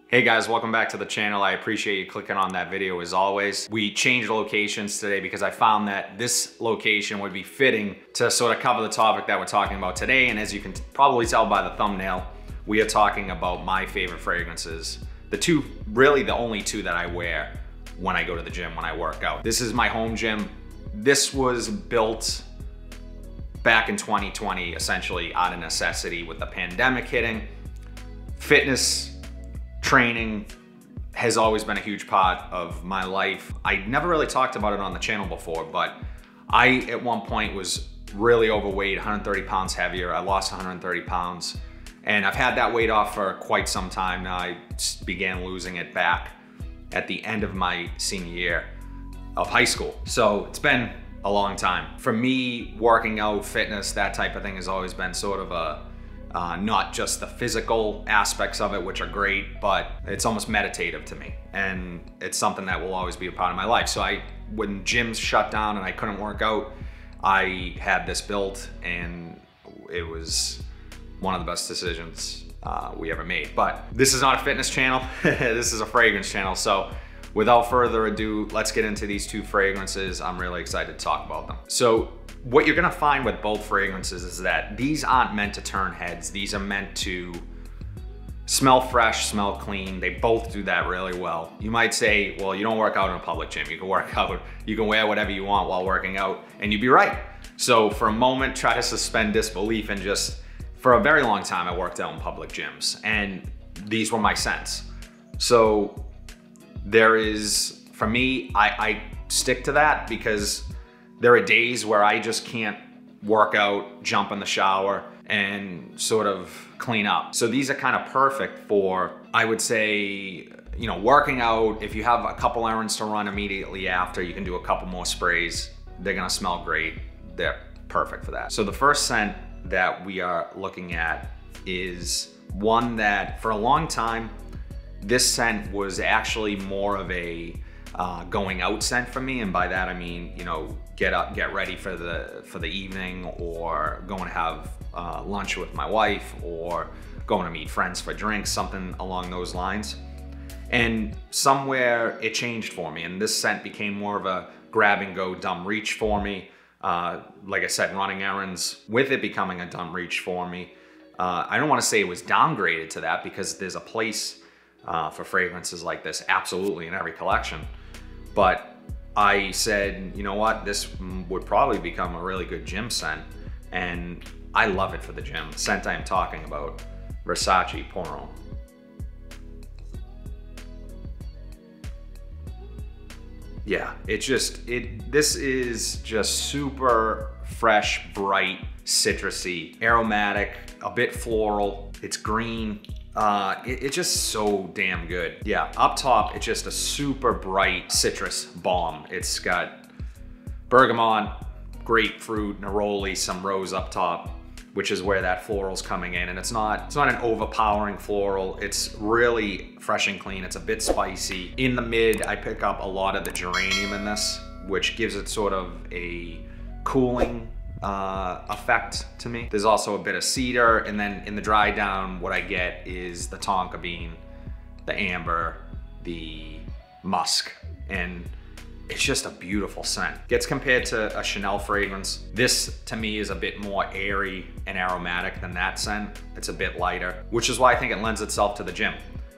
Hey guys, welcome back to the channel. I appreciate you clicking on that video as always. We changed locations today because I found that this location would be fitting to sort of cover the topic that we're talking about today. And as you can probably tell by the thumbnail, we are talking about my favorite fragrances. Really the only two that I wear when I go to the gym, when I work out. This is my home gym. This was built back in 2020, essentially out of necessity with the pandemic hitting. Fitness training has always been a huge part of my life. I never really talked about it on the channel before, but I, at one point, was really overweight, 130 pounds heavier. I lost 130 pounds, and I've had that weight off for quite some time now. I began losing it back at the end of my senior year of high school. So it's been a long time. For me, working out, fitness, that type of thing has always been sort of a not just the physical aspects of it, which are great, but it's almost meditative to me. And it's something that will always be a part of my life. So when gyms shut down and I couldn't work out, I had this built, and it was one of the best decisions we ever made. But this is not a fitness channel. This is a fragrance channel. So without further ado, let's get into these two fragrances. I'm really excited to talk about them. So what you're gonna find with both fragrances is that these aren't meant to turn heads. These are meant to smell fresh, smell clean. They both do that really well. You might say, well, you don't work out in a public gym. You can work out, you can wear whatever you want while working out, and you'd be right. So for a moment, try to suspend disbelief and for a very long time, I worked out in public gyms, and these were my scents. So for me, I stick to that because there are days where I just can't work out, jump in the shower, and sort of clean up. So these are kind of perfect for, I would say, working out. If you have a couple errands to run immediately after, you can do a couple more sprays. They're gonna smell great. They're perfect for that. So the first scent that we are looking at is one that for a long time, this scent was actually more of a going out scent for me, and by that I mean, get up, get ready for the evening, or going to have lunch with my wife, or going to meet friends for drinks, something along those lines. And somewhere it changed for me, and this scent became more of a grab and go dumb reach for me. Like I said, running errands, with it becoming a dumb reach for me. I don't want to say it was downgraded to that, because there's a place for fragrances like this absolutely in every collection. But I said, you know what, this would probably become a really good gym scent, and I love it for the gym. The scent I am talking about, Versace Pour Homme. Yeah, this is just super fresh, bright, citrusy, aromatic, a bit floral. It's green. It's just so damn good. Yeah, up top, it's just a super bright citrus bomb. It's got bergamot, grapefruit, neroli, some rose up top, which is where that floral's coming in. And it's not an overpowering floral. It's really fresh and clean. It's a bit spicy. In the mid, I pick up a lot of the geranium in this, which gives it sort of a cooling effect to me. There's also a bit of cedar, and then in the dry down, what I get is the tonka bean, the amber, the musk, and it's just a beautiful scent. Gets compared to a Chanel fragrance. This, to me, is a bit more airy and aromatic than that scent. It's a bit lighter, which is why I think it lends itself to the gym.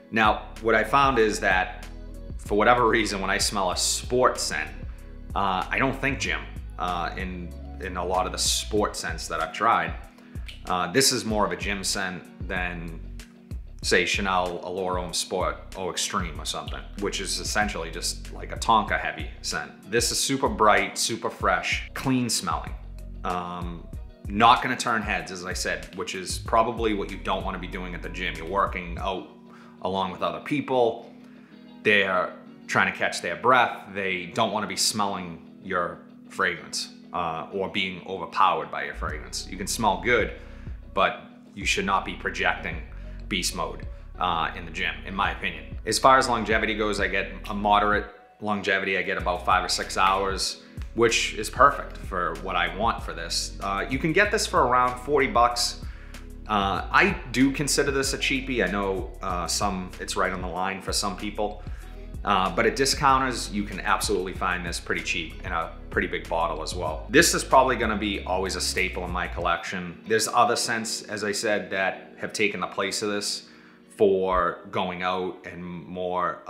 Now, what I found is that, for whatever reason, when I smell a sport scent, I don't think gym in a lot of the sport scents that I've tried. This is more of a gym scent than, say, Chanel Allure Homme Sport Eau Extreme or something, which is essentially just like a Tonka heavy scent. This is super bright, super fresh, clean smelling. Not gonna turn heads, as I said, which is probably what you don't wanna be doing at the gym. You're working out along with other people. They're trying to catch their breath. They don't wanna be smelling your fragrance. Or being overpowered by your fragrance. You can smell good, but you should not be projecting beast mode in the gym, in my opinion. As far as longevity goes, I get a moderate longevity. I get about 5 or 6 hours, which is perfect for what I want for this. You can get this for around 40 bucks. I do consider this a cheapie. I know it's right on the line for some people. But at discounters, you can absolutely find this pretty cheap in a pretty big bottle as well. This is probably gonna be always a staple in my collection. There's other scents, as I said, that have taken the place of this for going out and more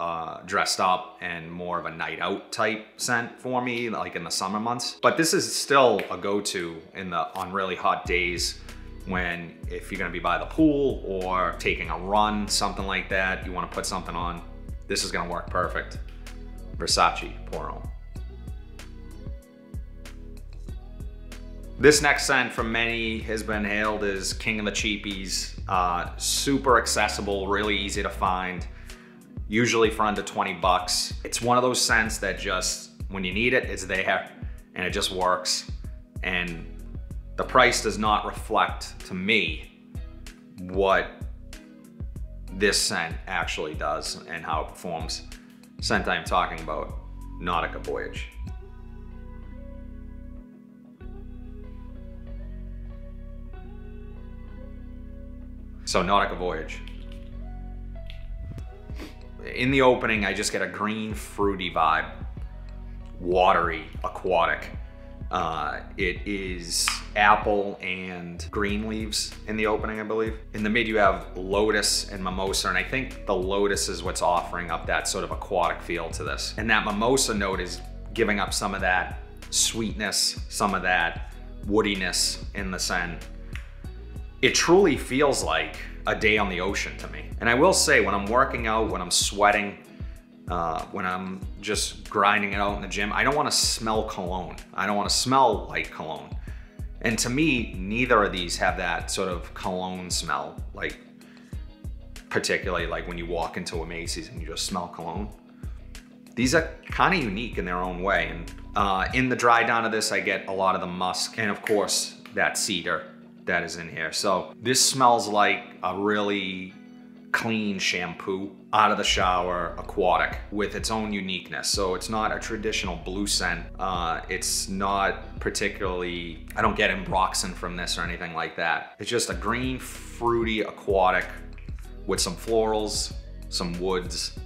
dressed up and more of a night out type scent for me, like in the summer months. But this is still a go-to on really hot days if you're gonna be by the pool or taking a run, something like that, you wanna put something on, this is gonna work perfect. Versace Pour Homme. This next scent from many has been hailed as king of the cheapies. Super accessible, really easy to find, usually for under 20 bucks. It's one of those scents that just, when you need it, it's there and it just works. And the price does not reflect to me what this scent actually does and how it performs. Scent I'm talking about, Nautica Voyage. So Nautica Voyage. In the opening, I just get a green, fruity vibe, watery, aquatic. It is apple and green leaves in the opening, I believe. In the mid, you have lotus and mimosa, and I think the lotus is what's offering up that sort of aquatic feel to this. And that mimosa note is giving up some of that sweetness, some of that woodiness in the scent. It truly feels like a day on the ocean to me. And I will say, when I'm working out, when I'm sweating, when I'm just grinding it out in the gym, I don't want to smell cologne. I don't want to smell like cologne. And to me, neither of these have that sort of cologne smell, like particularly like when you walk into a Macy's and you just smell cologne. These are kind of unique in their own way. And in the dry down of this, I get a lot of the musk and of course that cedar that is in here. So this smells like a really clean shampoo out of the shower, aquatic, with its own uniqueness. So it's not a traditional blue scent. It's not particularly, I don't get ambroxan from this or anything like that. It's just a green, fruity, aquatic with some florals, some woods.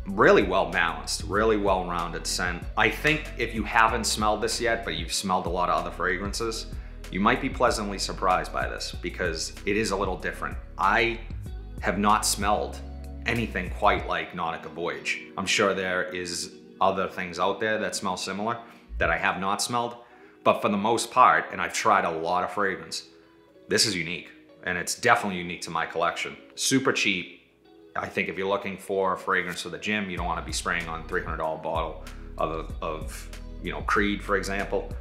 Really well balanced, really well-rounded scent. I think if you haven't smelled this yet, but you've smelled a lot of other fragrances, you might be pleasantly surprised by this because it is a little different. I have not smelled anything quite like Nautica Voyage. I'm sure there is other things out there that smell similar that I have not smelled, but for the most part, and I've tried a lot of fragrance, this is unique, and it's definitely unique to my collection. Super cheap. I think if you're looking for a fragrance for the gym, you don't want to be spraying on a $300 bottle of Creed, for example.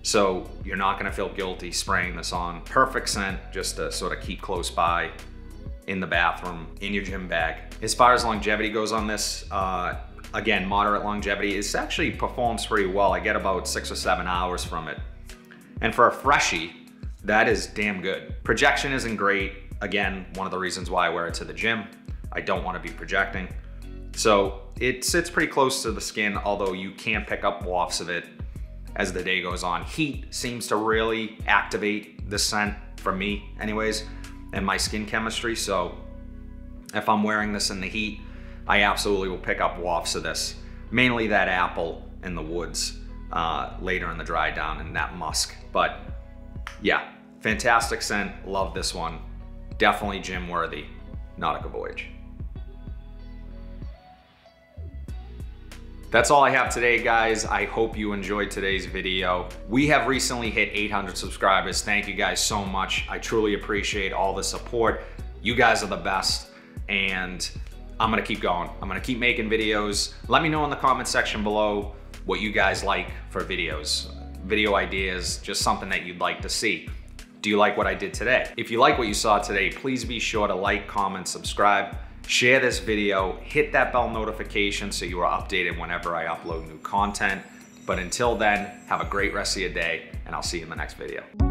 So you're not gonna feel guilty spraying this on. Perfect scent just to sort of keep close by in the bathroom, in your gym bag. As far as longevity goes on this, again, moderate longevity. It actually performs pretty well. I get about 6 or 7 hours from it. And for a freshie, that is damn good. Projection isn't great. Again, one of the reasons why I wear it to the gym. I don't want to be projecting. So it sits pretty close to the skin, although you can pick up wafts of it as the day goes on. Heat seems to really activate the scent for me anyways, and my skin chemistry. So if I'm wearing this in the heat, I absolutely will pick up wafts of this. Mainly that apple and the woods later in the dry down and that musk. But yeah, fantastic scent, love this one. Definitely gym worthy, Nautica Voyage. That's all I have today, guys. I hope you enjoyed today's video. We have recently hit 800 subscribers. Thank you guys so much. I truly appreciate all the support. You guys are the best, and I'm gonna keep going. I'm gonna keep making videos. Let me know in the comment section below what you guys like for videos, video ideas, just something that you'd like to see. Do you like what I did today? If you like what you saw today, please be sure to like, comment, subscribe. Share this video, hit that bell notification so you are updated whenever I upload new content. But until then, have a great rest of your day, and I'll see you in the next video.